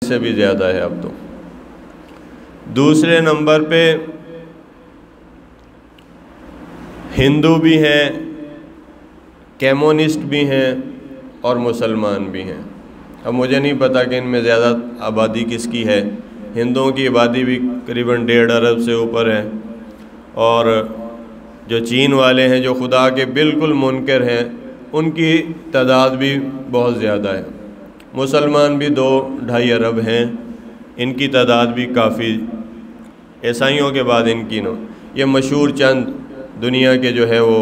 سے بھی زیادہ ہے اب تو۔ دوسرے نمبر پہ ہندو بھی ہیں، کیمونسٹ بھی ہیں اور مسلمان بھی ہیں۔ اب مجھے نہیں پتا کہ ان میں زیادہ آبادی کس کی ہے۔ ہندوؤں کی آبادی بھی قریباً 1.5 ارب سے اوپر ہے، اور جو چین والے ہیں جو خدا کے بالکل منکر ہیں ان کی تعداد بھی بہت زیادہ ہے۔ مسلمان بھی 2-2.5 ارب ہیں، ان کی تعداد بھی کافی، عیسائیوں کے بعد ان کی یہ مشہور چند دنیا کے جو ہے وہ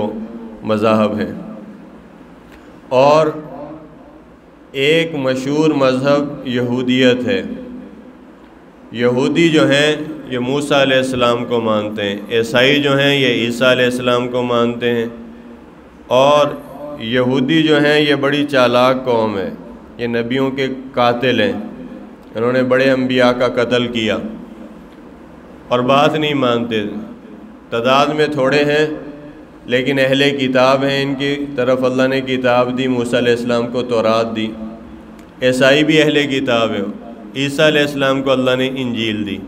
مذاہب ہیں۔ اور ایک مشہور مذہب یہودیت ہے۔ یہودی جو ہیں یہ موسیٰ علیہ السلام کو مانتے ہیں، عیسائی جو ہیں یہ عیسیٰ علیہ السلام کو مانتے ہیں، اور یہودی جو ہیں یہ بڑی چالاک قوم ہے، یہ نبیوں کے قاتل ہیں، انہوں نے بڑے انبیاء کا قتل کیا اور بات نہیں مانتے۔ تعداد میں تھوڑے ہیں لیکن اہل کتاب ہیں، ان کی طرف اللہ نے کتاب دی، موسیٰ علیہ السلام کو تورات دی۔ عیسائی بھی اہل کتاب ہے، عیسیٰ علیہ السلام کو اللہ نے انجیل دی۔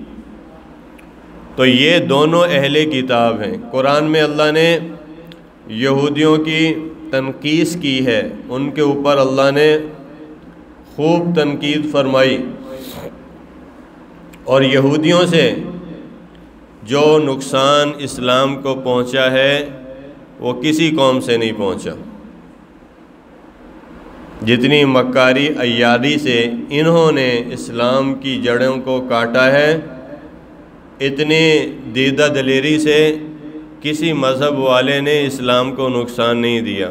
تو یہ دونوں اہل کتاب ہیں۔ قرآن میں اللہ نے یہودیوں کی تنقیص کی ہے، ان کے اوپر اللہ نے خوب تنقید فرمائی، اور یہودیوں سے جو نقصان اسلام کو پہنچا ہے وہ کسی قوم سے نہیں پہنچا۔ جتنی مکاری عیاری سے انہوں نے اسلام کی جڑوں کو کاٹا ہے، اتنی دیدہ دلیری سے کسی مذہب والے نے اسلام کو نقصان نہیں دیا۔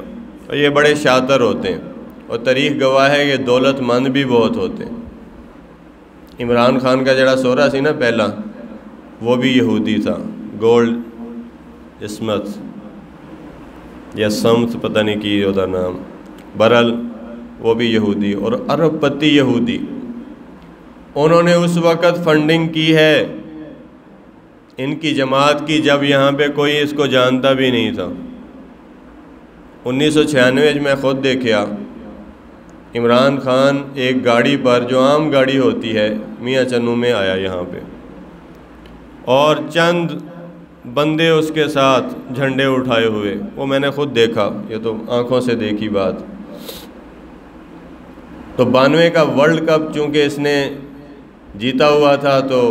اور یہ بڑے شاطر ہوتے ہیں، اور تاریخ گواہ ہے کہ دولت مند بھی بہت ہوتے ہیں۔ عمران خان کا جڑا سہرا سی نا پہلا، وہ بھی یہودی تھا، گولڈ اسمتھ یا سمتھ پتہ نہیں کی ہوتا نام، برل وہ بھی یہودی، اور ارب پتی یہودی۔ انہوں نے اس وقت فنڈنگ کی ہے ان کی جماعت کی جب یہاں پہ کوئی اس کو جانتا بھی نہیں تھا۔ 1996 میں خود دیکھا، عمران خان ایک گاڑی پر جو عام گاڑی ہوتی ہے میاں چنو میں آیا یہاں پہ، اور چند بندے اس کے ساتھ جھنڈے اٹھائے ہوئے، وہ میں نے خود دیکھا، یہ تو آنکھوں سے دیکھی بات۔ تو 92 کا ورلڈ کپ چونکہ اس نے جیتا ہوا تھا تو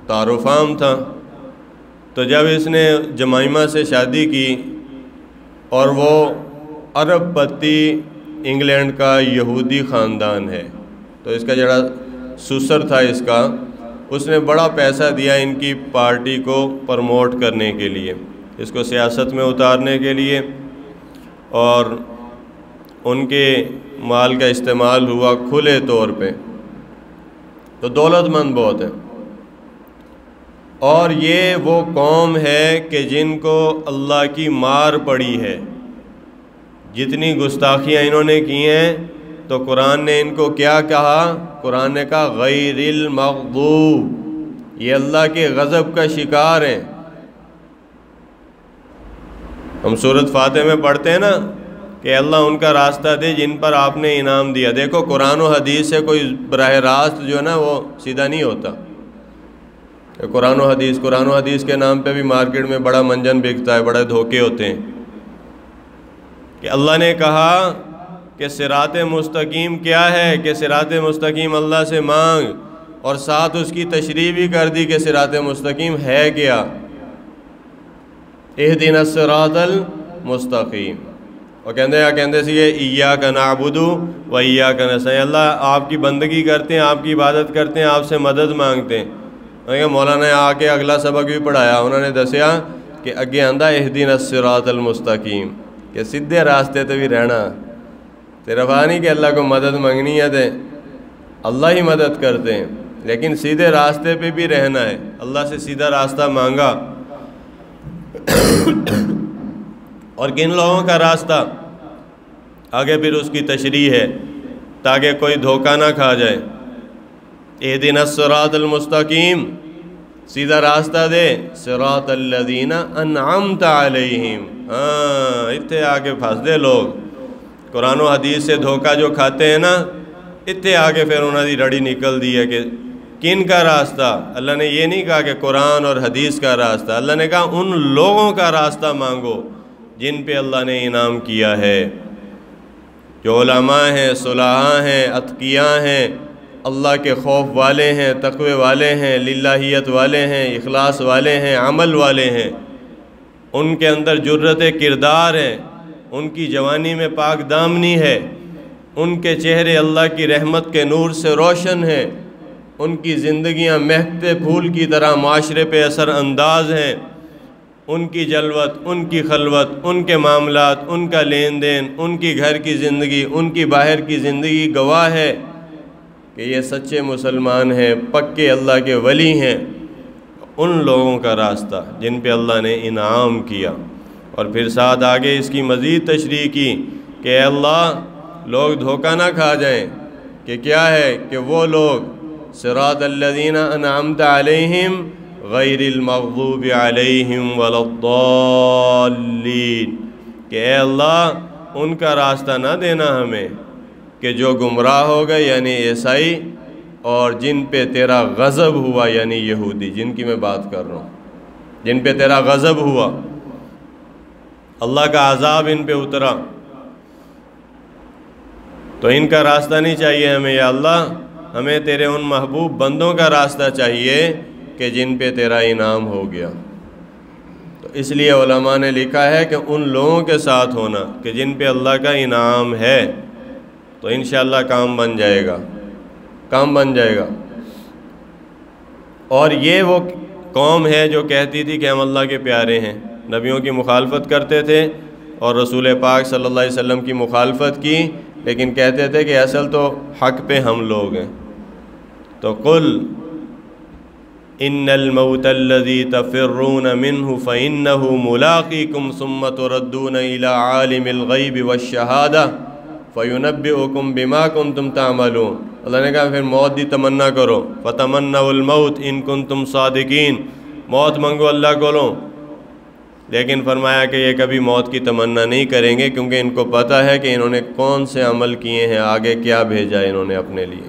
تعارف عام تھا، تو جب اس نے جمائمہ سے شادی کی، اور وہ ارب پتی انگلینڈ کا یہودی خاندان ہے، تو اس کا جڑا سسر تھا اس نے بڑا پیسہ دیا ان کی پارٹی کو پروموٹ کرنے کے لیے، اس کو سیاست میں اتارنے کے لیے، اور ان کے مال کا استعمال ہوا کھلے طور پہ۔ تو دولت مند بہت ہے، اور یہ وہ قوم ہے کہ جن کو اللہ کی مار پڑی ہے، جتنی گستاخیاں انہوں نے کی ہیں، تو قرآن نے ان کو کیا کہا؟ قرآن نے کہا غیر المغضوب، یہ اللہ کے غضب کا شکار ہیں۔ ہم سورۃ فاتح میں پڑھتے ہیں نا کہ اللہ ان کا راستہ دے جن پر آپ نے انعام دیا۔ دیکھو قرآن و حدیث سے کوئی براہ راست جو ہے نا وہ سیدھا نہیں ہوتا۔ قرآن و حدیث کے نام پہ بھی مارکیٹ میں بڑا منجن بکتا ہے، بڑے دھوکے ہوتے ہیں۔ کہ اللہ نے کہا کہ صراط مستقیم کیا ہے، کہ صراط مستقیم اللہ سے مانگ، اور ساتھ اس کی تشریح بھی کر دی کہ صراط مستقیم ہے کیا، اہدنا الصراط المستقیم۔ اور کہندے سی ایاک نعبد و ایاک نستعین، اللہ آپ کی بندگی کرتے ہیں، آپ کی عبادت کرتے ہیں، آپ سے مدد مانگتے ہیں۔ مولانا نے آ کے اگلا سبق بھی پڑھایا، انہوں نے دسیا کہ اگے آندا اہدنا الصراط المستقیم، کہ سیدھے راستے تے بھی رہنا، صرف نہیں کہ اللہ کو مدد مانگنی ہے تے اللہ ہی مدد کرتے ہیں، لیکن سیدھے راستے پہ بھی رہنا ہے، اللہ سے سیدھا راستہ مانگا۔ اور کن لوگوں کا راستہ آگے پھر اس کی تشریح ہے تاکہ کوئی دھوکہ نہ کھا جائے۔ اہدنا الصراط المستقیم، سیدھا راستہ دے، صراط الذین انعمت علیہم۔ ہاں اتنے آ کے پھنس دے لوگ، قرآن و حدیث سے دھوکہ جو کھاتے ہیں نا، اتنے آگے پھر انہوں دی رڑی نکل دی ہے کہ کن کا راستہ؟ اللہ نے یہ نہیں کہا کہ قرآن اور حدیث کا راستہ، اللہ نے کہا ان لوگوں کا راستہ مانگو جن پہ اللہ نے انعام کیا ہے، جو علماء ہیں، صلحاء ہیں، اتقیاء ہیں، اللہ کے خوف والے ہیں، تقوی والے ہیں، للہیت والے ہیں، اخلاص والے ہیں، عمل والے ہیں، ان کے اندر جرت کردار ہے، ان کی جوانی میں پاک دامنی ہے، ان کے چہرے اللہ کی رحمت کے نور سے روشن ہیں، ان کی زندگیاں مہکتے پھول کی طرح معاشرے پہ اثر انداز ہیں، ان کی جلوت، ان کی خلوت، ان کے معاملات، ان کا لین دین، ان کی گھر کی زندگی، ان کی باہر کی زندگی گواہ ہے کہ یہ سچے مسلمان ہیں، پکے اللہ کے ولی ہیں۔ ان لوگوں کا راستہ جن پہ اللہ نے انعام کیا، اور پھر ساتھ آگے اس کی مزید تشریح کی کہ اے اللہ لوگ دھوکہ نہ کھا جائیں کہ کیا ہے کہ وہ لوگ صراط الذین انعمت علیہم غیر المغضوب علیہم ولا الضالین، کہ اے اللہ ان کا راستہ نہ دینا ہمیں کہ جو گمراہ ہو گئے یعنی عیسائی، اور جن پہ تیرا غضب ہوا یعنی یہودی، جن کی میں بات کر رہا ہوں، جن پہ تیرا غضب ہوا، اللہ کا عذاب ان پہ اترا، تو ان کا راستہ نہیں چاہیے ہمیں یا اللہ، ہمیں تیرے ان محبوب بندوں کا راستہ چاہیے کہ جن پہ تیرا انعام ہو گیا۔ تو اس لیے علماء نے لکھا ہے کہ ان لوگوں کے ساتھ ہونا کہ جن پہ اللہ کا انعام ہے، تو انشاءاللہ کام بن جائے گا، کام بن جائے گا۔ اور یہ وہ قوم ہے جو کہتی تھی کہ ہم اللہ کے پیارے ہیں، نبیوں کی مخالفت کرتے تھے اور رسول پاک صلی اللہ علیہ وسلم کی مخالفت کی، لیکن کہتے تھے کہ اصل تو حق پہ ہم لوگ ہیں۔ تو قل ان الموت الذی تفرون منہ فإنہ ملاقیکم ثم تردون الی عالم الغیب والشہادہ فینبئکم بما کنتم تعملون۔ اللہ نے کہا پھر موت دی تمنا کرو، فتمنوا الموت ان کنتم صادقین، موت منگو اللہ کو لو، لیکن فرمایا کہ یہ کبھی موت کی تمنا نہیں کریں گے کیونکہ ان کو پتہ ہے کہ انہوں نے کون سے عمل کیے ہیں، آگے کیا بھیجا ہے انہوں نے اپنے لیے،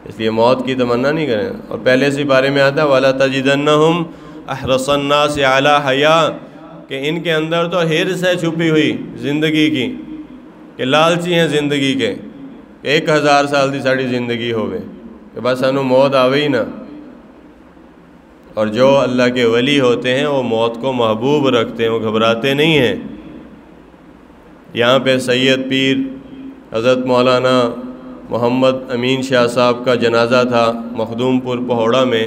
اس لیے موت کی تمنا نہیں کریں۔ اور پہلے سے بارے میں آتا ہے وَلَا تَجِدَنَّهُمْ أَحْرَصَ النَّاسِ عَلَىٰ حَيَاءٍ، کہ ان کے اندر تو حرص ہے چھپی ہوئی زندگی کی، کہ لالچی ہیں زندگی کے، 1000 سال دی ساڑی زندگی ہوئے کہ بس سانو موت آوے ہی نہ۔ اور جو اللہ کے ولی ہوتے ہیں وہ موت کو محبوب رکھتے ہیں، وہ گھبراتے نہیں ہیں۔ یہاں پہ سید پیر حضرت مولانا محمد امین شاہ صاحب کا جنازہ تھا مخدوم پور پہوڑا میں،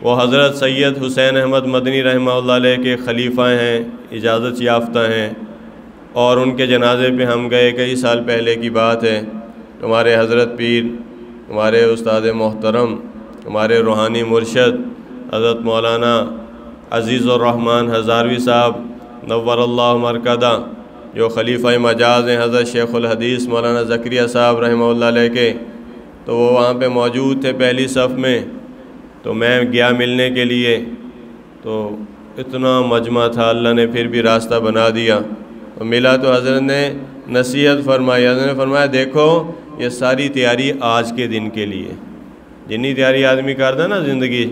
وہ حضرت سید حسین احمد مدنی رحمہ اللہ علیہ کے خلیفہ ہیں، اجازت یافتہ ہیں، اور ان کے جنازے پہ ہم گئے، کئی سال پہلے کی بات ہے۔ ہمارے حضرت پیر، ہمارے استاد محترم، ہمارے روحانی مرشد حضرت مولانا عزیز الرحمن ہزاروی صاحب نور اللہ مرکدہ، جو خلیفہ مجاز ہیں حضرت شیخ الحدیث مولانا زکریا صاحب رحمہ اللہ علیہ کے، تو وہ وہاں پہ موجود تھے پہلی صف میں، تو میں گیا ملنے کے لیے، تو اتنا مجمع تھا، اللہ نے پھر بھی راستہ بنا دیا، تو ملا تو حضرت نے نصیحت فرمائی، حضرت نے فرمایا دیکھو یہ ساری تیاری آج کے دن کے لیے، جنی تیاری آدمی کرتا نا زندگی،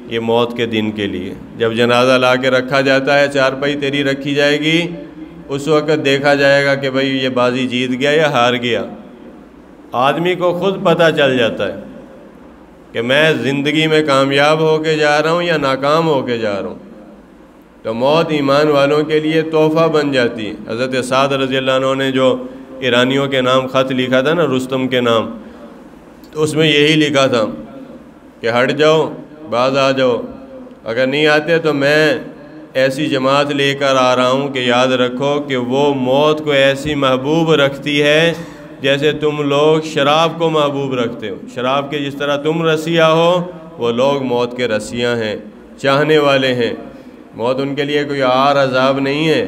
یہ موت کے دن کے لیے، جب جنازہ لا کے رکھا جاتا ہے، چارپائی تیری رکھی جائے گی، اس وقت دیکھا جائے گا کہ بھئی یہ بازی جیت گیا یا ہار گیا۔ آدمی کو خود پتہ چل جاتا ہے کہ میں زندگی میں کامیاب ہو کے جا رہا ہوں یا ناکام ہو کے جا رہا ہوں۔ تو موت ایمان والوں کے لیے تحفہ بن جاتی ہے۔ حضرت سعد رضی اللہ عنہ نے جو ایرانیوں کے نام خط لکھا تھا نا، رستم کے نام، تو اس میں یہی لکھا تھا کہ ہٹ جاؤ، باز آ جاؤ، اگر نہیں آتے تو میں ایسی جماعت لے کر آ رہا ہوں کہ یاد رکھو کہ وہ موت کو ایسی محبوب رکھتی ہے جیسے تم لوگ شراب کو محبوب رکھتے ہو۔ شراب کے جس طرح تم رسیہ ہو، وہ لوگ موت کے رسیہ ہیں، چاہنے والے ہیں۔ موت ان کے لیے کوئی عار عذاب نہیں ہے۔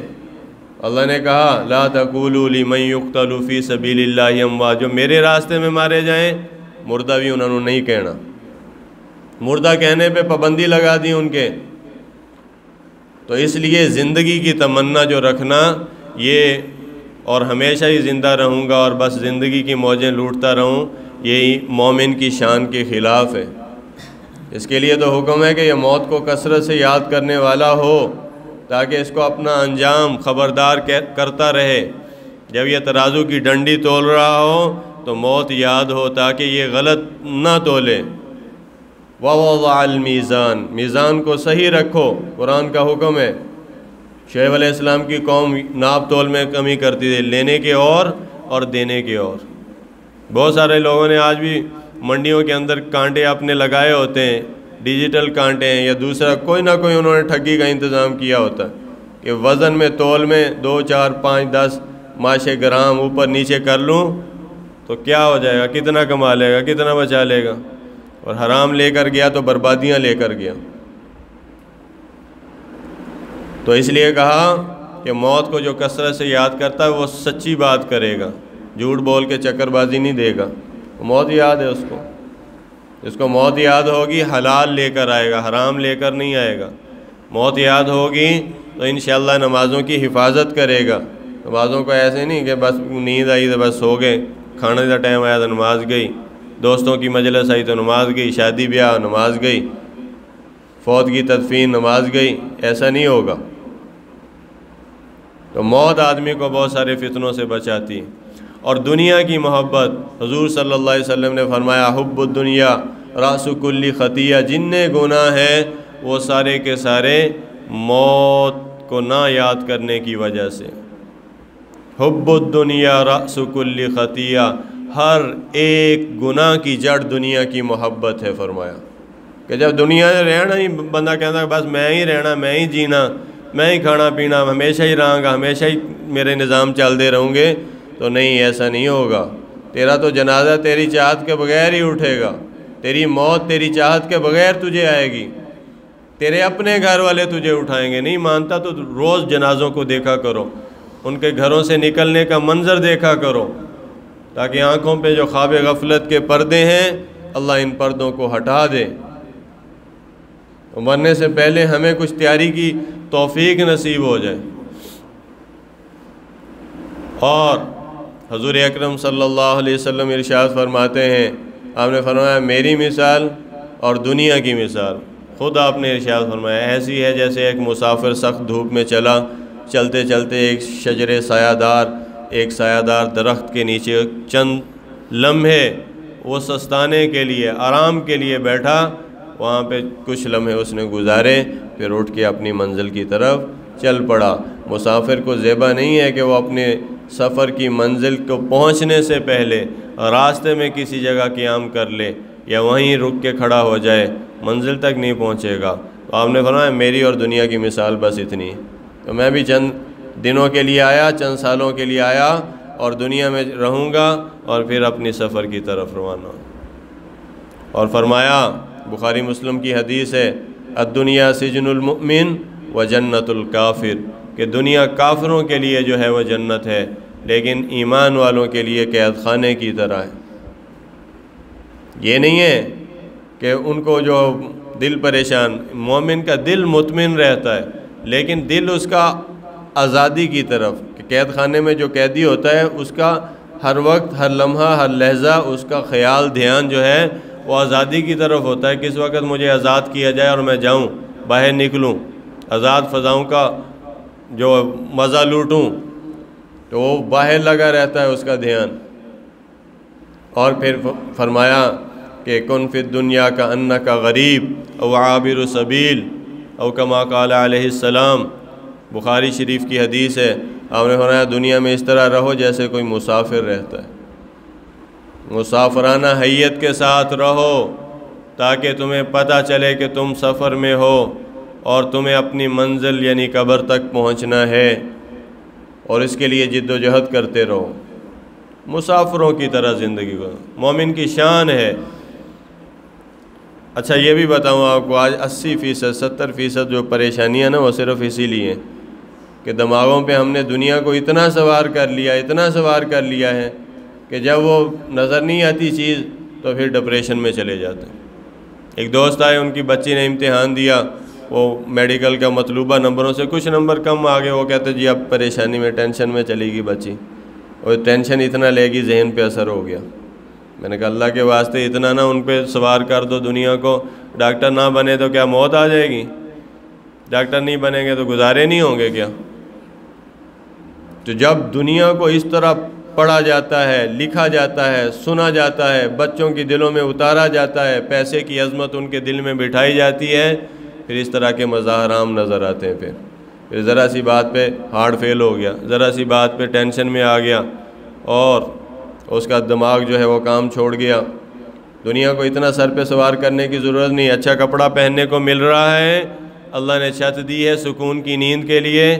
اللہ نے کہا لا تقولوا لمن يقتل فی سبیل اللہ اموات، جو میرے راستے میں مارے جائیں مردہ بھی انہوں نے نہیں کہنا، مردہ کہنے پہ پابندی لگا دی ان کے۔ تو اس لیے زندگی کی تمنا جو رکھنا یہ، اور ہمیشہ ہی زندہ رہوں گا اور بس زندگی کی موجیں لوٹتا رہوں، یہی مومن کی شان کے خلاف ہے۔ اس کے لیے تو حکم ہے کہ یہ موت کو کثرت سے یاد کرنے والا ہو، تاکہ اس کو اپنا انجام خبردار کرتا رہے۔ جب یہ ترازو کی ڈنڈی تول رہا ہو تو موت یاد ہو، تاکہ یہ غلط نہ تولے۔ وَوَضَعَ الْمِيزَانَ، میزان کو صحیح رکھو، قرآن کا حکم ہے۔ شعیب علیہ السلام کی قوم ناپ تول میں کمی کرتی تھی، لینے کے اور دینے کے اور۔ بہت سارے لوگوں نے آج بھی منڈیوں کے اندر کانٹے اپنے لگائے ہوتے ہیں، ڈیجیٹل کانٹے ہیں یا دوسرا کوئی نہ کوئی انہوں نے ٹھگی کا انتظام کیا ہوتا ہے کہ وزن میں تول میں 2 4 5 10 ماشے گرام اوپر نیچے کر لوں تو کیا ہو جائے گا، کتنا کما لے گا، کتنا بچا لے گا، اور حرام لے کر گیا تو بربادیاں لے کر گیا۔ تو اس لیے کہا کہ موت کو جو کثرت سے یاد کرتا ہے وہ سچی بات کرے گا، جھوٹ بول کے چکر بازی نہیں دے گا۔ موت یاد ہے اس کو موت یاد ہوگی حلال لے کر آئے گا، حرام لے کر نہیں آئے گا۔ موت یاد ہوگی تو انشاءاللہ نمازوں کی حفاظت کرے گا۔ نمازوں کو ایسے نہیں کہ بس نیند آئی تو بس سو گئے، کھانے کا ٹائم آیا تو نماز گئی، دوستوں کی مجلس آئی تو نماز گئی، شادی بیاہ نماز گئی، فوت کی تدفین نماز گئی، ایسا نہیں ہوگا۔ تو موت آدمی کو بہت سارے فتنوں سے بچاتی ہے۔ اور دنیا کی محبت، حضور صلی اللہ علیہ وسلم نے فرمایا حب الدنیا راس کل خطیہ، جننے گناہ ہیں وہ سارے کے سارے موت کو نہ یاد کرنے کی وجہ سے۔ حب الدنیا راس کل خطیہ، ہر ایک گناہ کی جڑ دنیا کی محبت ہے۔ فرمایا کہ جب دنیا میں رہنا ہی بندہ کہتا ہے بس میں ہی رہنا، میں ہی جینا، میں ہی کھانا پینا، ہمیشہ ہی رہوں گا، ہمیشہ ہی میرے نظام چلتے رہوں گے، تو نہیں، ایسا نہیں ہوگا۔ تیرا تو جنازہ تیری چاہت کے بغیر ہی اٹھے گا، تیری موت تیری چاہت کے بغیر تجھے آئے گی، تیرے اپنے گھر والے تجھے اٹھائیں گے۔ نہیں مانتا تو روز جنازوں کو دیکھا کرو، ان کے گھروں سے نکلنے کا منظر دیکھا کرو، تاکہ آنکھوں پہ جو خواب غفلت کے پردے ہیں اللہ ان پردوں کو ہٹا دے، مرنے سے پہلے ہمیں کچھ تیاری کی توفیق نصیب ہو جائے۔ اور حضور اکرم صلی اللہ علیہ وسلم ارشاد فرماتے ہیں، آپ نے فرمایا میری مثال اور دنیا کی مثال، خود آپ نے ارشاد فرمایا ایسی ہے جیسے ایک مسافر سخت دھوپ میں چلتے چلتے ایک شجر سایہ دار درخت کے نیچے چند لمحے وہ سستانے کے لیے، آرام کے لیے بیٹھا، وہاں پہ کچھ لمحے اس نے گزارے، پھر اٹھ کے اپنی منزل کی طرف چل پڑا۔ مسافر کو زیبا نہیں ہے کہ وہ اپنے سفر کی منزل کو پہنچنے سے پہلے راستے میں کسی جگہ قیام کر لے یا وہیں رک کے کھڑا ہو جائے، منزل تک نہیں پہنچے گا۔ تو آپ نے فرمایا میری اور دنیا کی مثال بس اتنی ہے۔ تو میں بھی چند دنوں کے لیے آیا، چند سالوں کے لیے آیا، اور دنیا میں رہوں گا اور پھر اپنی سفر کی طرف روانہ ہوں۔ اور فرمایا، بخاری مسلم کی حدیث ہے، الدنیا سجن المؤمن و جنت الکافر، کہ دنیا کافروں کے لیے جو ہے وہ جنت ہے، لیکن ایمان والوں کے لیے قید خانے کی طرح ہے۔ یہ نہیں ہے کہ ان کو جو دل پریشان، مومن کا دل مطمئن رہتا ہے، لیکن دل اس کا آزادی کی طرف، کہ قید خانے میں جو قیدی ہوتا ہے اس کا ہر وقت، ہر لمحہ، ہر لحظہ اس کا خیال دھیان جو ہے وہ آزادی کی طرف ہوتا ہے۔ کس وقت مجھے آزاد کیا جائے اور میں جاؤں، باہر نکلوں، آزاد فضاؤں کا جو مزہ لوٹوں، تو وہ باہر لگا رہتا ہے اس کا دھیان۔ اور پھر فرمایا کہ کن فی الدنیا کا انکا غریب او عابر سبیل او کما قال علیہ السلام، بخاری شریف کی حدیث ہے، آپ نے فرمایا دنیا میں اس طرح رہو جیسے کوئی مسافر رہتا ہے، مسافرانہ حیت کے ساتھ رہو، تاکہ تمہیں پتہ چلے کہ تم سفر میں ہو اور تمہیں اپنی منزل یعنی قبر تک پہنچنا ہے، اور اس کے لیے جد و جہد کرتے رہو، مسافروں کی طرح زندگی کو۔ مومن کی شان ہے۔ اچھا یہ بھی بتاؤں آپ کو، آج 80% 70% جو پریشانیاں نا وہ صرف اسی لیے کہ دماغوں پہ ہم نے دنیا کو اتنا سوار کر لیا ہے کہ جب وہ نظر نہیں آتی چیز تو پھر ڈپریشن میں چلے جاتے ہیں۔ ایک دوست آئے، ان کی بچی نے امتحان دیا، وہ میڈیکل کا مطلوبہ نمبروں سے کچھ نمبر کم آ گئے، وہ کہتے جی اب پریشانی میں، ٹینشن میں چلے گی بچی، اور ٹینشن اتنا لے گی ذہن پہ اثر ہو گیا۔ میں نے کہا اللہ کے واسطے اتنا نہ ان پہ سوار کر دو دنیا کو، ڈاکٹر نہ بنے تو کیا موت آ جائے گی؟ ڈاکٹر نہیں بنیں گے تو گزارے نہیں ہوں گے کیا؟ تو جب دنیا کو اس طرح پڑھا جاتا ہے، لکھا جاتا ہے، سنا جاتا ہے، بچوں کی دلوں میں اتارا جاتا ہے، پیسے کی عظمت ان کے دل میں بٹھائی جاتی ہے، پھر اس طرح کے مظاہر عام نظر آتے ہیں۔ پھر ذرا سی بات پہ ہارٹ فیل ہو گیا، ذرا سی بات پہ ٹینشن میں آ گیا اور اس کا دماغ جو ہے وہ کام چھوڑ گیا۔ دنیا کو اتنا سر پہ سوار کرنے کی ضرورت نہیں، اچھا کپڑا پہننے کو مل رہا ہے، اللہ نے چھت دی ہے سکون کی نیند کے لیے،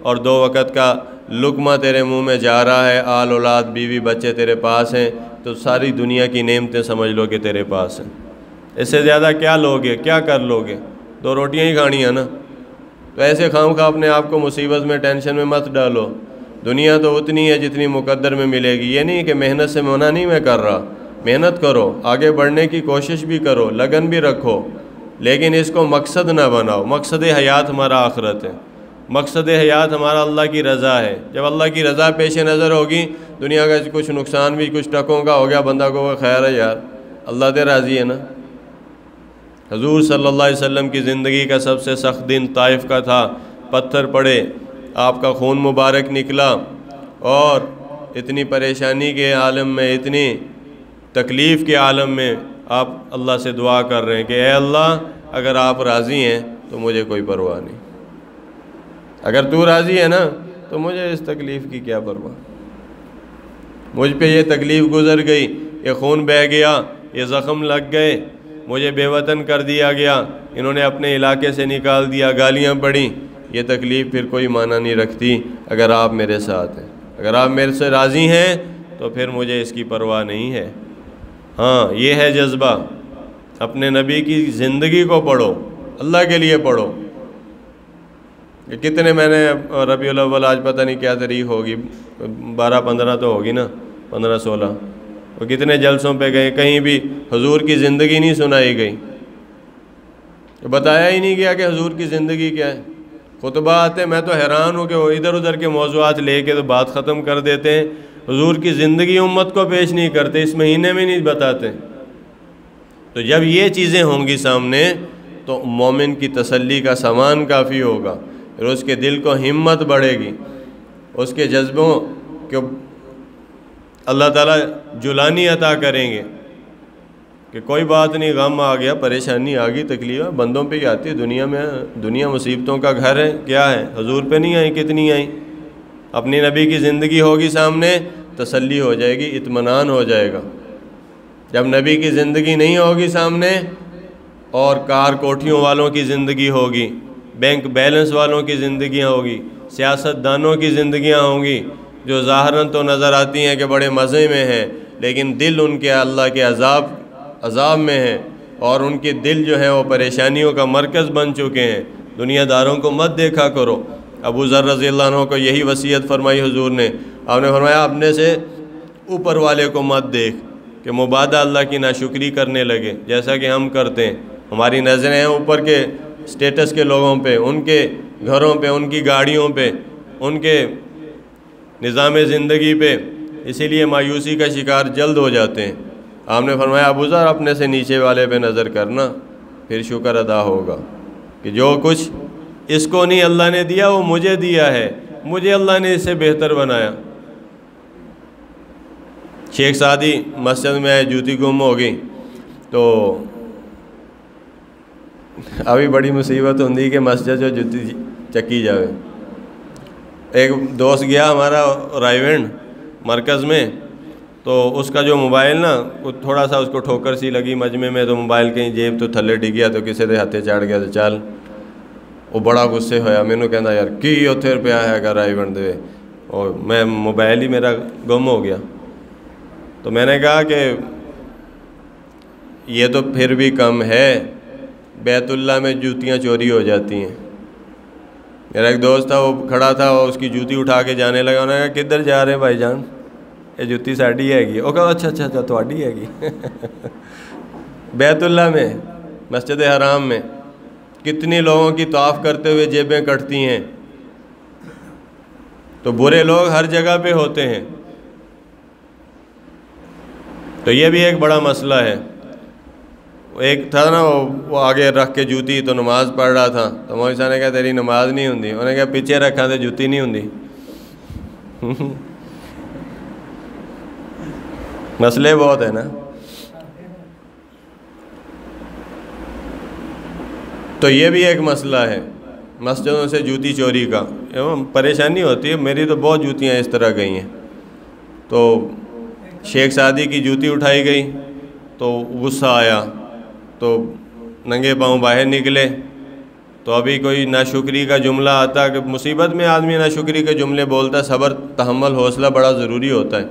اور 2 وقت کا لقمہ تیرے منہ میں جا رہا ہے، آل اولاد بیوی بچے تیرے پاس ہیں، تو ساری دنیا کی نعمتیں سمجھ لو کہ تیرے پاس ہیں۔ اس سے زیادہ کیا لوگے، کیا کر لوگے؟ 2 روٹیاں ہی کھانی ہیں نا۔ تو ایسے خام خواہ اپنے آپ کو مصیبت میں ٹینشن میں مت ڈالو۔ دنیا تو اتنی ہے جتنی مقدر میں ملے گی۔ یہ نہیں کہ محنت سے منع نہیں میں کر رہا، محنت کرو، آگے بڑھنے کی کوشش بھی کرو، لگن بھی رکھو، لیکن اس کو مقصد نہ بناؤ۔ مقصد حیات ہمارا آخرت ہے، مقصد حیات ہمارا اللہ کی رضا ہے۔ جب اللہ کی رضا پیش نظر ہوگی، دنیا کا کچھ نقصان بھی کچھ ٹکوں کا ہو گیا، بندہ کو خیر ہے یار، اللہ تے راضی ہے نا۔ حضور صلی اللہ علیہ وسلم کی زندگی کا سب سے سخت دن طائف کا تھا، پتھر پڑے، آپ کا خون مبارک نکلا، اور اتنی پریشانی کے عالم میں، اتنی تکلیف کے عالم میں آپ اللہ سے دعا کر رہے ہیں کہ اے اللہ اگر آپ راضی ہیں تو مجھے کوئی پرواہ نہیں، اگر تو راضی ہے نا تو مجھے اس تکلیف کی کیا پرواہ۔ مجھ پہ یہ تکلیف گزر گئی، یہ خون بہہ گیا، یہ زخم لگ گئے، مجھے بے وطن کر دیا گیا، انہوں نے اپنے علاقے سے نکال دیا، گالیاں پڑیں، یہ تکلیف پھر کوئی معنی نہیں رکھتی اگر آپ میرے ساتھ ہیں، اگر آپ میرے سے راضی ہیں تو پھر مجھے اس کی پرواہ نہیں ہے۔ ہاں یہ ہے جذبہ، اپنے نبی کی زندگی کو پڑھو، اللہ کے لیے پڑھو۔ کتنے میں نے ربیع الاول آج پتہ نہیں کیا تاریخ ہوگی، 12-15 تو ہوگی نا، 15-16، وہ کتنے جلسوں پہ گئے، کہیں بھی حضور کی زندگی نہیں سنائی گئی، بتایا ہی نہیں گیا کہ حضور کی زندگی کیا ہے۔ خطبہ آتے میں تو حیران ہوں کہ وہ ادھر ادھر کے موضوعات لے کے تو بات ختم کر دیتے ہیں، حضور کی زندگی امت کو پیش نہیں کرتے، اس مہینے میں نہیں بتاتے۔ تو جب یہ چیزیں ہوں گی سامنے تو مومن کی تسلی کا سامان کافی ہوگا، پھر اس کے دل کو ہمت بڑھے گی، اس کے جذبوں کو اللہ تعالیٰ جلانی عطا کریں گے کہ کوئی بات نہیں، غم آ گیا، پریشانی آ گئی، تکلیف بندوں پہ ہی آتی ہے، دنیا میں، دنیا مصیبتوں کا گھر ہے، کیا ہے، حضور پہ نہیں آئیں، کتنی آئیں۔ اپنی نبی کی زندگی ہوگی سامنے، تسلی ہو جائے گی، اطمینان ہو جائے گا۔ جب نبی کی زندگی نہیں ہوگی سامنے اور کار کوٹھیوں والوں کی زندگی ہوگی، بینک بیلنس والوں کی زندگیاں ہوگی، سیاست دانوں کی زندگیاں ہوں گی، جو ظاہراً تو نظر آتی ہیں کہ بڑے مزے میں ہیں، لیکن دل ان کے اللہ کے عذاب میں ہیں، اور ان کے دل جو ہیں وہ پریشانیوں کا مرکز بن چکے ہیں۔ دنیا داروں کو مت دیکھا کرو۔ ابو ذر رضی اللہ عنہ کو یہی وصیت فرمائی حضور نے، آپ نے فرمایا اپنے سے اوپر والے کو مت دیکھ کہ مبادہ اللہ کی ناشکری کرنے لگے، جیسا کہ ہم کرتے ہیں۔ ہماری نظریں ہیں اوپر کے سٹیٹس کے لوگوں پہ، ان کے گھروں پہ، ان کی گاڑیوں پہ، ان کے نظام زندگی پہ، اسی لیے مایوسی کا شکار جلد ہو جاتے ہیں۔ آپ نے فرمایا ابو ذر اپنے سے نیچے والے پہ نظر کرنا، پھر شکر ادا ہوگا کہ جو کچھ اس کو نہیں اللہ نے دیا وہ مجھے دیا ہے، مجھے اللہ نے اس سے بہتر بنایا۔ شیخ سعدی مسجد میں آئے، جوتی گم ہو گئی، تو ابھی بڑی مصیبت ہوندی کہ مسجد جو جوتی چکی جاوے۔ ایک دوست گیا ہمارا رائیونڈ مرکز میں، تو اس کا جو موبائل نا تھوڑا سا اس کو ٹھوکر سی لگی مجمع میں، تو موبائل کہیں جیب تو تھلے ڈگ گیا، تو کسی دے ہاتھے چڑھ گیا، تو چل وہ بڑا غصے ہویا، مینوں کہندا یار کی اتھے پیا ہے گا رائیونڈ دے، اور میں موبائل ہی میرا گم ہو گیا۔ تو میں نے کہا کہ یہ تو پھر بھی کم ہے، بیت اللہ میں جوتیاں چوری ہو جاتی ہیں۔ میرا ایک دوست تھا، وہ کھڑا تھا، وہ اس کی جوتی اٹھا کے جانے لگا، انہوں نے کہا کدھر جا رہے ہیں بھائی جان، یہ جوتی ساڑی ہے گی۔ وہ کہا اچھا اچھا اچھا تھوڑی ہے گی۔ بیت اللہ میں، مسجد حرام میں کتنی لوگوں کی طواف کرتے ہوئے جیبیں کٹتی ہیں۔ تو برے لوگ ہر جگہ پہ ہوتے ہیں، تو یہ بھی ایک بڑا مسئلہ ہے۔ ایک تھا نا وہ آگے رکھ کے جوتی تو نماز پڑھ رہا تھا، تو مولوی صاحب نے کہا تیری نماز نہیں ہوندی، انہوں نے کہا پیچھے رکھا تو جوتی نہیں ہوندی۔ مسئلے بہت ہیں نا۔ تو یہ بھی ایک مسئلہ ہے مسجدوں سے جوتی چوری کا، پریشانی ہوتی ہے۔ میری تو بہت جوتیاں اس طرح گئی ہیں۔ تو شیخ سعدی کی جوتی اٹھائی گئی تو غصہ آیا، تو ننگے پاؤں باہر نکلے۔ تو ابھی کوئی ناشکری کا جملہ آتا کہ مصیبت میں آدمی ناشکری کے جملے بولتا، صبر تحمل حوصلہ بڑا ضروری ہوتا ہے۔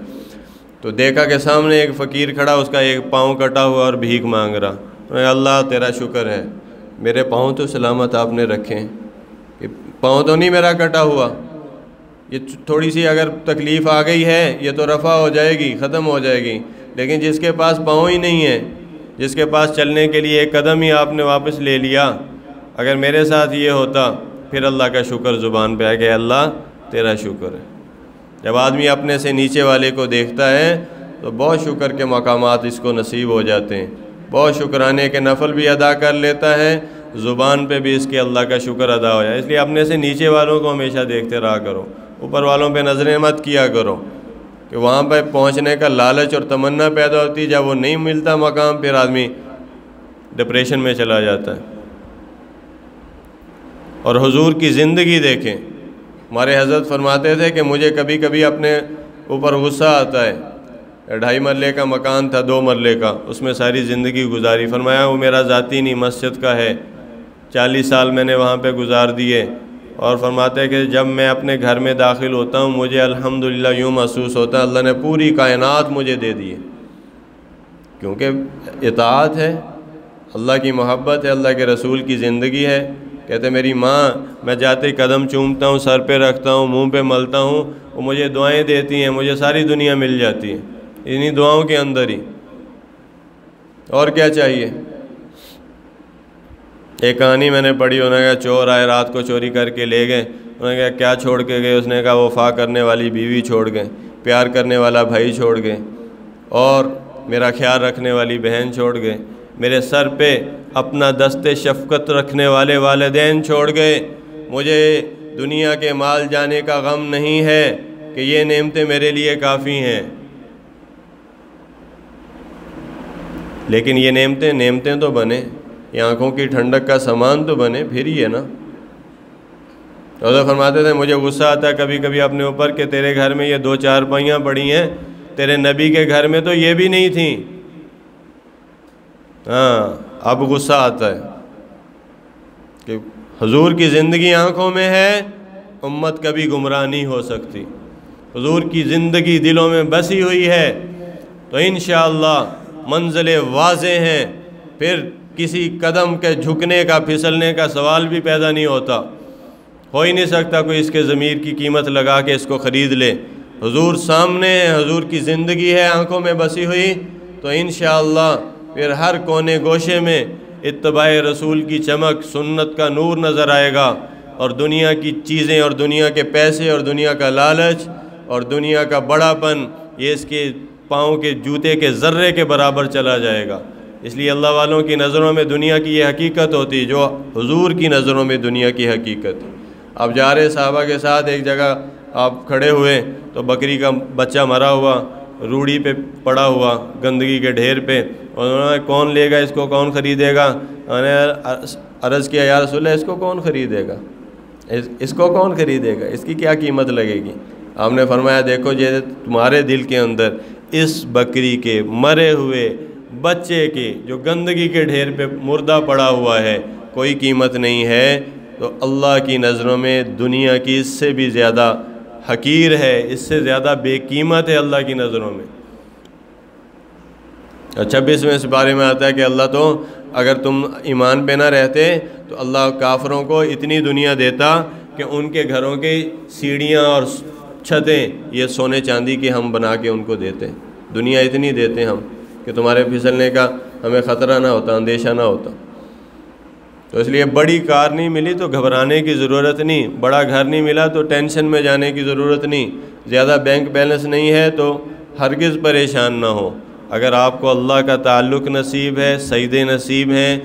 تو دیکھا کہ سامنے ایک فقیر کھڑا، اس کا ایک پاؤں کٹا ہوا اور بھیک مانگ رہا۔ اللہ تیرا شکر ہے، میرے پاؤں تو سلامت آپ نے رکھیں، پاؤں تو نہیں میرا کٹا ہوا، یہ تھوڑی سی اگر تکلیف آ گئی ہے یہ تو رفع ہو جائے گی، ختم ہو جائے گی۔ لیکن جس کے پاس پاؤں ہی نہیں ہے، جس کے پاس چلنے کے لیے ایک قدم ہی آپ نے واپس لے لیا، اگر میرے ساتھ یہ ہوتا پھر اللہ کا شکر زبان پہ آ کہ اللہ تیرا شکر ہے۔ جب آدمی اپنے سے نیچے والے کو دیکھتا ہے تو بہت شکر کے مقامات اس کو نصیب ہو جاتے ہیں، بہت شکرانے کے نفل بھی ادا کر لیتا ہے، زبان پہ بھی اس کے اللہ کا شکر ادا ہو جائے۔ اس لیے اپنے سے نیچے والوں کو ہمیشہ دیکھتے رہا کرو، اوپر والوں پہ نظریں مت کیا کرو، کہ وہاں پہ پہنچنے کا لالچ اور تمنا پیدا ہوتی، جب وہ نہیں ملتا مقام پھر آدمی ڈپریشن میں چلا جاتا ہے۔ اور حضور کی زندگی دیکھیں، ہمارے حضرت فرماتے تھے کہ مجھے کبھی کبھی اپنے اوپر غصہ آتا ہے۔ 2.5 مرلے کا مکان تھا، 2 مرلے کا، اس میں ساری زندگی گزاری۔ فرمایا وہ میرا ذاتی نہیں، مسجد کا ہے، 40 سال میں نے وہاں پہ گزار دیے۔ اور فرماتے ہیں کہ جب میں اپنے گھر میں داخل ہوتا ہوں مجھے الحمدللہ یوں محسوس ہوتا ہے اللہ نے پوری کائنات مجھے دے دی ہے، کیونکہ اطاعت ہے، اللہ کی محبت ہے، اللہ کے رسول کی زندگی ہے۔ کہتے میری ماں، میں جاتے قدم چومتا ہوں، سر پہ رکھتا ہوں، منہ پہ ملتا ہوں، وہ مجھے دعائیں دیتی ہیں، مجھے ساری دنیا مل جاتی ہے انہی دعاؤں کے اندر ہی، اور کیا چاہیے۔ ایک کہانی میں نے پڑھی، انہوں نے کہا چور آئے رات کو چوری کر کے لے گئے، انہوں نے کہا کیا چھوڑ کے گئے؟ اس نے کہا وفا کرنے والی بیوی چھوڑ گئے، پیار کرنے والا بھائی چھوڑ گئے، اور میرا خیال رکھنے والی بہن چھوڑ گئے، میرے سر پہ اپنا دست شفقت رکھنے والے والدین چھوڑ گئے۔ مجھے دنیا کے مال جانے کا غم نہیں ہے کہ یہ نعمتیں میرے لیے کافی ہیں، لیکن یہ نعمتیں تو بنے، یہ آنکھوں کی ٹھنڈک کا سامان تو بنے، پھر ہی ہے نا۔ حضرت فرماتے تھے مجھے غصہ آتا ہے کبھی کبھی اپنے اوپر کہ تیرے گھر میں یہ 2 چارپائیاں پڑی ہیں، تیرے نبی کے گھر میں تو یہ بھی نہیں تھیں۔ ہاں اب غصہ آتا ہے کہ حضور کی زندگی آنکھوں میں ہے، امت کبھی گمراہ نہیں ہو سکتی۔ حضور کی زندگی دلوں میں بسی ہوئی ہے تو انشاءاللہ منزلیں واضح ہیں، پھر کسی قدم کے جھکنے کا پھسلنے کا سوال بھی پیدا نہیں ہوتا، ہو ہی نہیں سکتا کوئی اس کے ضمیر کی قیمت لگا کے اس کو خرید لے۔ حضور سامنے ہے، حضور کی زندگی ہے آنکھوں میں بسی ہوئی، تو انشاءاللہ پھر ہر کونے گوشے میں اتباع رسول کی چمک، سنت کا نور نظر آئے گا، اور دنیا کی چیزیں اور دنیا کے پیسے اور دنیا کا لالچ اور دنیا کا بڑا پن یہ اس کے پاؤں کے جوتے کے ذرے کے برابر چلا جائے گا۔ اس لیے اللہ والوں کی نظروں میں دنیا کی یہ حقیقت ہوتی جو حضور کی نظروں میں دنیا کی حقیقت ہے۔ آپ جا رہے صحابہ کے ساتھ ایک جگہ آپ کھڑے ہوئے تو بکری کا بچہ مرا ہوا روڑی پہ پڑا ہوا گندگی کے ڈھیر پہ، انہوں نے کون لے گا اس کو، کون خریدے گا؟ انہوں نے عرض کیا یا رسول اللہ اس کو کون خریدے گا، اس کو کون خریدے گا، اس کی کیا قیمت لگے گی؟ آپ نے فرمایا دیکھو یہ تمہارے دل کے اندر اس بکری کے مرے ہوئے بچے کی جو گندگی کے ڈھیر پہ مردہ پڑا ہوا ہے کوئی قیمت نہیں ہے، تو اللہ کی نظروں میں دنیا کی اس سے بھی زیادہ حقیر ہے، اس سے زیادہ بے قیمت ہے اللہ کی نظروں میں۔ 26ویں سپارے میں آتا ہے کہ اللہ تو اگر تم ایمان پہ نہ رہتے تو اللہ کافروں کو اتنی دنیا دیتا کہ ان کے گھروں کی سیڑھیاں اور چھتیں یہ سونے چاندی کے ہم بنا کے ان کو دیتے، دنیا اتنی دیتے ہم کہ تمہارے پھسلنے کا ہمیں خطرہ نہ ہوتا، اندیشہ نہ ہوتا۔ تو اس لیے بڑی کار نہیں ملی تو گھبرانے کی ضرورت نہیں، بڑا گھر نہیں ملا تو ٹینشن میں جانے کی ضرورت نہیں، زیادہ بینک بیلنس نہیں ہے تو ہرگز پریشان نہ ہو، اگر آپ کو اللہ کا تعلق نصیب ہے، سجدے نصیب ہیں،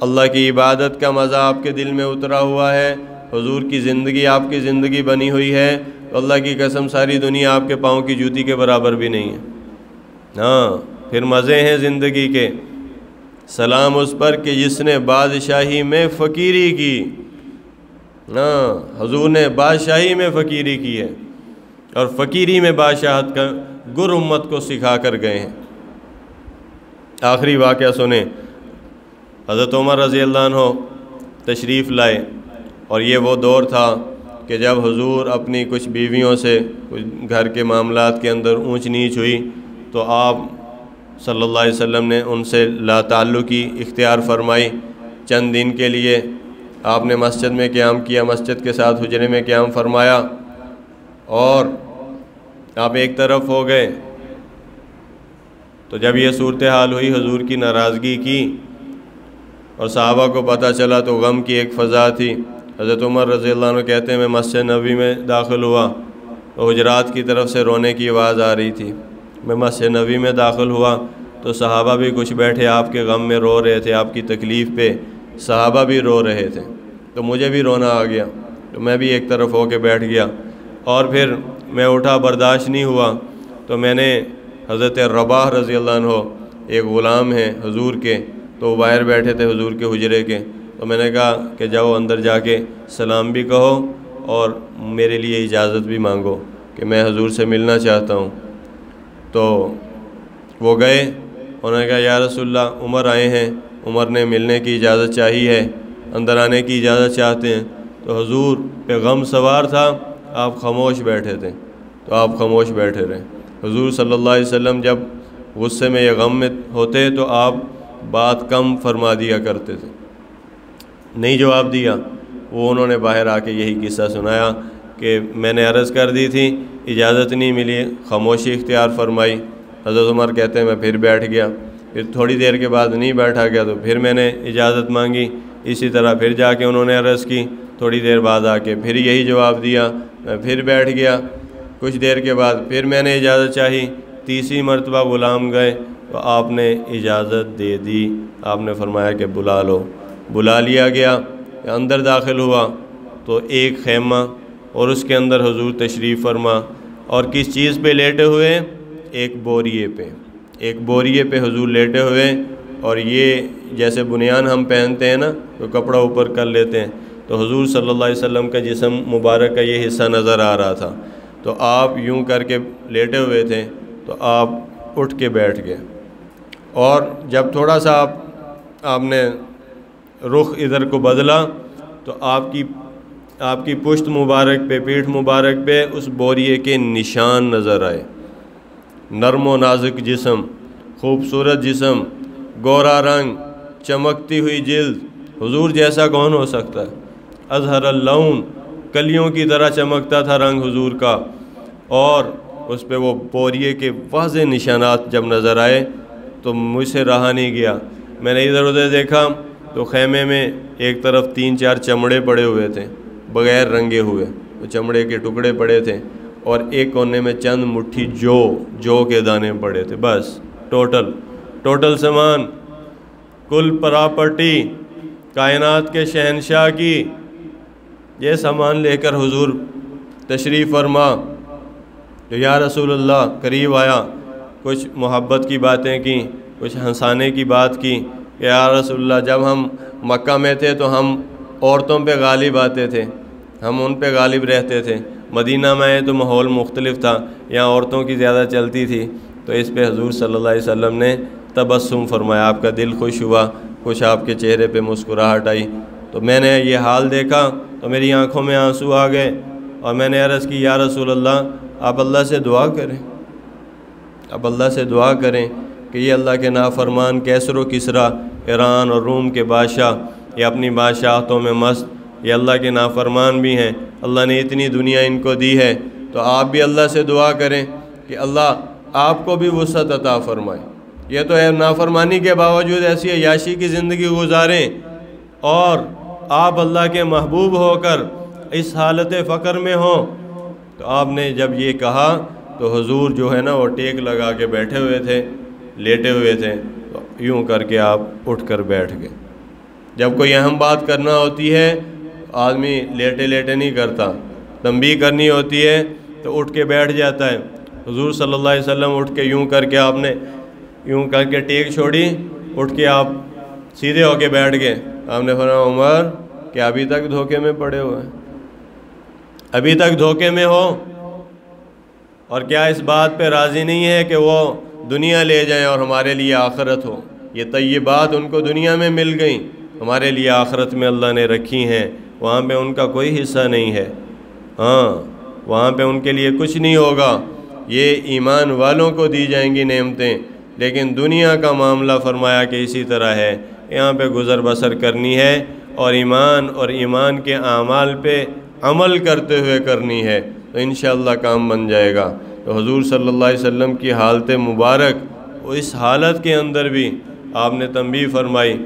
اللہ کی عبادت کا مزہ آپ کے دل میں اترا ہوا ہے، حضور کی زندگی آپ کی زندگی بنی ہوئی ہے، تو اللہ کی قسم ساری دنیا آپ کے پاؤں کی جوتی کے برابر بھی نہیں ہے۔ ہاں پھر مزے ہیں زندگی کے۔ سلام اس پر کہ جس نے بادشاہی میں فقیری کی۔ ہاں حضور نے بادشاہی میں فقیری کی ہے، اور فقیری میں بادشاہت کا گر امت کو سکھا کر گئے ہیں۔ آخری واقعہ سنیں، حضرت عمر رضی اللہ عنہ تشریف لائے، اور یہ وہ دور تھا کہ جب حضور اپنی کچھ بیویوں سے کچھ گھر کے معاملات کے اندر اونچ نیچ ہوئی تو آپ صلی اللہ علیہ وسلم نے ان سے لا تعلقی اختیار فرمائی۔ چند دن کے لیے آپ نے مسجد میں قیام کیا، مسجد کے ساتھ حجرے میں قیام فرمایا، اور آپ ایک طرف ہو گئے۔ تو جب یہ صورتحال ہوئی، حضور کی ناراضگی کی اور صحابہ کو پتہ چلا تو غم کی ایک فضا تھی۔ حضرت عمر رضی اللہ عنہ کہتے ہیں میں مسجد نبوی میں داخل ہوا تو حجرات کی طرف سے رونے کی آواز آ رہی تھی۔ میں مسجد نبوی میں داخل ہوا تو صحابہ بھی کچھ بیٹھے آپ کے غم میں رو رہے تھے، آپ کی تکلیف پہ صحابہ بھی رو رہے تھے، تو مجھے بھی رونا آ گیا، تو میں بھی ایک طرف ہو کے بیٹھ گیا، اور پھر میں اٹھا، برداشت نہیں ہوا تو میں نے حضرت رباح رضی اللہ عنہ ایک غلام ہیں حضور کے، تو وہ باہر بیٹھے تھے حضور کے حجرے کے، تو میں نے کہا کہ جاؤ اندر جا کے سلام بھی کہو اور میرے لیے اجازت بھی مانگو کہ میں حضور سے ملنا چاہتا ہوں۔ تو وہ گئے، انہوں نے کہا یا رسول اللہ عمر آئے ہیں، عمر نے ملنے کی اجازت چاہی ہے، اندر آنے کی اجازت چاہتے ہیں۔ تو حضور پہ غم سوار تھا، آپ خاموش بیٹھے تھے، تو آپ خاموش بیٹھے رہے۔ حضور صلی اللہ علیہ وسلم جب غصے میں یا غم میں ہوتے تو آپ بات کم فرما دیا کرتے تھے، نہیں جواب دیا۔ وہ انہوں نے باہر آ کے یہی قصہ سنایا کہ میں نے عرض کر دی تھی، اجازت نہیں ملی، خاموشی اختیار فرمائی۔ حضرت عمر کہتے ہیں میں پھر بیٹھ گیا، پھر تھوڑی دیر کے بعد نہیں بیٹھا گیا تو پھر میں نے اجازت مانگی، اسی طرح پھر جا کے انہوں نے عرض کی، تھوڑی دیر بعد آ کے پھر یہی جواب دیا، میں پھر بیٹھ گیا، کچھ دیر کے بعد پھر میں نے اجازت چاہی، تیسری مرتبہ غلام گئے تو آپ نے اجازت دے دی، آپ نے فرمایا کہ بلا لو، بلا لیا گیا۔ اندر داخل ہوا تو ایک خیمہ اور اس کے اندر حضور تشریف فرما، اور کس چیز پہ لیٹے ہوئے؟ ایک بوریے پہ، ایک بوریے پہ حضور لیٹے ہوئے، اور یہ جیسے بنیان ہم پہنتے ہیں نا تو کپڑا اوپر کر لیتے ہیں، تو حضور صلی اللہ علیہ وسلم کا جسم مبارک کا یہ حصہ نظر آ رہا تھا، تو آپ یوں کر کے لیٹے ہوئے تھے، تو آپ اٹھ کے بیٹھ گئے، اور جب تھوڑا سا آپ نے رخ ادھر کو بدلا تو آپ کی پشت مبارک پہ، پیٹھ مبارک پہ اس بوریے کے نشان نظر آئے۔ نرم و نازک جسم، خوبصورت جسم، گورا رنگ، چمکتی ہوئی جلد، حضور جیسا کون ہو سکتا ہے؟ اظہر اللون، کلیوں کی طرح چمکتا تھا رنگ حضور کا، اور اس پہ وہ بوریے کے واضح نشانات جب نظر آئے تو مجھ سے رہا نہیں گیا۔ میں نے ادھر ادھر دیکھا تو خیمے میں ایک طرف 3-4 چمڑے پڑے ہوئے تھے بغیر رنگے ہوئے، وہ چمڑے کے ٹکڑے پڑے تھے، اور ایک کونے میں چند مٹھی جو کے دانے پڑے تھے، بس ٹوٹل سامان، کل پراپرٹی کائنات کے شہنشاہ کی، یہ سامان لے کر حضور تشریف فرما۔ تو یا رسول اللہ قریب آیا، کچھ محبت کی باتیں کی، کچھ ہنسانے کی بات کی کہ یا رسول اللہ جب ہم مکہ میں تھے تو ہم عورتوں پہ غالب آتے تھے، ہم ان پہ غالب رہتے تھے، مدینہ میں آئے تو ماحول مختلف تھا، یہاں عورتوں کی زیادہ چلتی تھی، تو اس پہ حضور صلی اللہ علیہ وسلم نے تبسم فرمایا، آپ کا دل خوش ہوا، کچھ آپ کے چہرے پہ مسکراہٹ آئی۔ تو میں نے یہ حال دیکھا تو میری آنکھوں میں آنسو آ گئے، اور میں نے عرض کی یا رسول اللہ آپ اللہ سے دعا کریں، آپ اللہ سے دعا کریں کہ یہ اللہ کے نافرمان کیسر و کسریٰ، ایران اور روم کے بادشاہ، یہ اپنی بادشاہتوں میں مست، یہ اللہ کے نافرمان بھی ہیں، اللہ نے اتنی دنیا ان کو دی ہے، تو آپ بھی اللہ سے دعا کریں کہ اللہ آپ کو بھی وسعت عطا فرمائے، یہ تو ہے نافرمانی کے باوجود ایسی عیاشی کی زندگی گزاریں، اور آپ اللہ کے محبوب ہو کر اس حالت فقر میں ہوں۔ تو آپ نے جب یہ کہا تو حضور جو ہے نا وہ ٹیک لگا کے بیٹھے ہوئے تھے، لیٹے ہوئے تھے تو یوں کر کے آپ اٹھ کر بیٹھ گئے۔ جب کوئی اہم بات کرنا ہوتی ہے آدمی لیٹے لیٹے نہیں کرتا، تنبیہ کرنی ہوتی ہے تو اٹھ کے بیٹھ جاتا ہے۔ حضور صلی اللہ علیہ وسلم اٹھ کے یوں کر کے آپ نے یوں کر کے ٹیک چھوڑی، اٹھ کے آپ سیدھے ہو کے بیٹھ گئے۔ آپ نے فرمایا عمر کیا ابھی تک دھوکے میں پڑے ہوئے ہیں؟ ابھی تک دھوکے میں ہو؟ اور کیا اس بات پہ راضی نہیں ہے کہ وہ دنیا لے جائیں اور ہمارے لیے آخرت ہو؟ یہ طیبات ان کو دنیا میں مل گئیں، ہمارے لیے آخرت میں اللہ نے رکھی ہیں، وہاں پہ ان کا کوئی حصہ نہیں ہے۔ ہاں وہاں پہ ان کے لیے کچھ نہیں ہوگا، یہ ایمان والوں کو دی جائیں گی نعمتیں، لیکن دنیا کا معاملہ فرمایا کہ اسی طرح ہے، یہاں پہ گزر بسر کرنی ہے اور ایمان کے اعمال پہ عمل کرتے ہوئے کرنی ہے تو انشاءاللہ کام بن جائے گا۔ تو حضور صلی اللہ علیہ وسلم کی حالت مبارک، اس حالت کے اندر بھی آپ نے تنبیہ فرمائی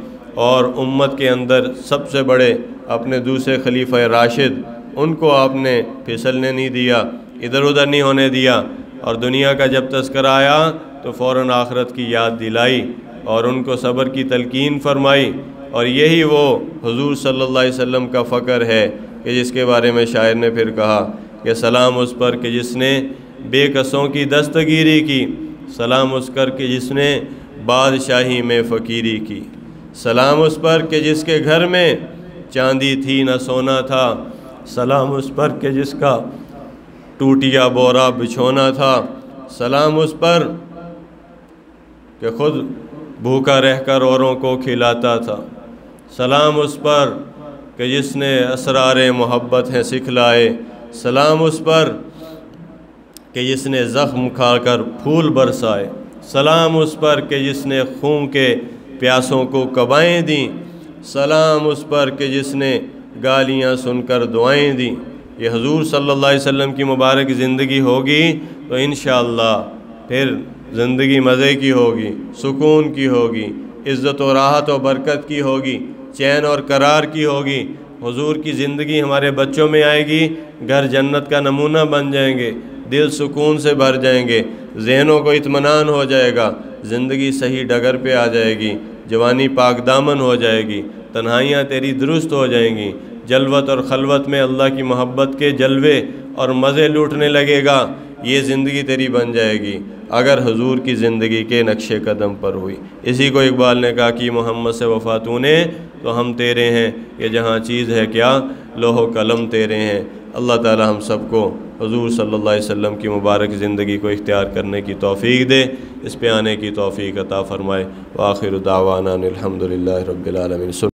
اور امت کے اندر سب سے بڑے اپنے دوسرے خلیفہ راشد ان کو آپ نے پھسلنے نہیں دیا، ادھر ادھر نہیں ہونے دیا، اور دنیا کا جب تذکرہ آیا تو فوراً آخرت کی یاد دلائی اور ان کو صبر کی تلقین فرمائی۔ اور یہی وہ حضور صلی اللہ علیہ وسلم کا فقر ہے کہ جس کے بارے میں شاعر نے پھر کہا کہ سلام اس پر کہ جس نے بے کسوں کی دستگیری کی، سلام اس پر کہ جس نے بادشاہی میں فقیری کی، سلام اس پر کہ جس کے گھر میں چاندی تھی نہ سونا تھا، سلام اس پر کہ جس کا ٹوٹیا بورا بچھونا تھا، سلام اس پر کہ خود بھوکا رہ کر اوروں کو کھلاتا تھا، سلام اس پر کہ جس نے اسرار محبت ہیں سکھلائے، سلام اس پر کہ جس نے زخم کھا کر پھول برسائے، سلام اس پر کہ جس نے خون کے پیاسوں کو قبائیں دیں، سلام اس پر کہ جس نے گالیاں سن کر دعائیں دیں۔ یہ حضور صلی اللہ علیہ وسلم کی مبارک زندگی ہوگی تو انشاءاللہ پھر زندگی مزے کی ہوگی، سکون کی ہوگی، عزت و راحت و برکت کی ہوگی، چین اور قرار کی ہوگی۔ حضور کی زندگی ہمارے بچوں میں آئے گی، گھر جنت کا نمونہ بن جائیں گے، دل سکون سے بھر جائیں گے، ذہنوں کو اطمینان ہو جائے گا، زندگی صحیح ڈگر پہ آ جائے گی، جوانی پاک دامن ہو جائے گی، تنہائیاں تیری درست ہو جائیں گی، جلوت اور خلوت میں اللہ کی محبت کے جلوے اور مزے لوٹنے لگے گا، یہ زندگی تیری بن جائے گی اگر حضور کی زندگی کے نقش قدم پر ہوئی۔ اسی کو اقبال نے کہا کہ محمد سے وفا تو نے تو ہم تیرے ہیں، یہ جہاں چیز ہے کیا لوح و قلم تیرے ہیں۔ اللہ تعالی ہم سب کو حضور صلی اللہ علیہ وسلم کی مبارک زندگی کو اختیار کرنے کی توفیق دے، اس پہ آنے کی توفیق عطا فرمائے۔ وآخر دعوانا الحمدللہ رب العالمین۔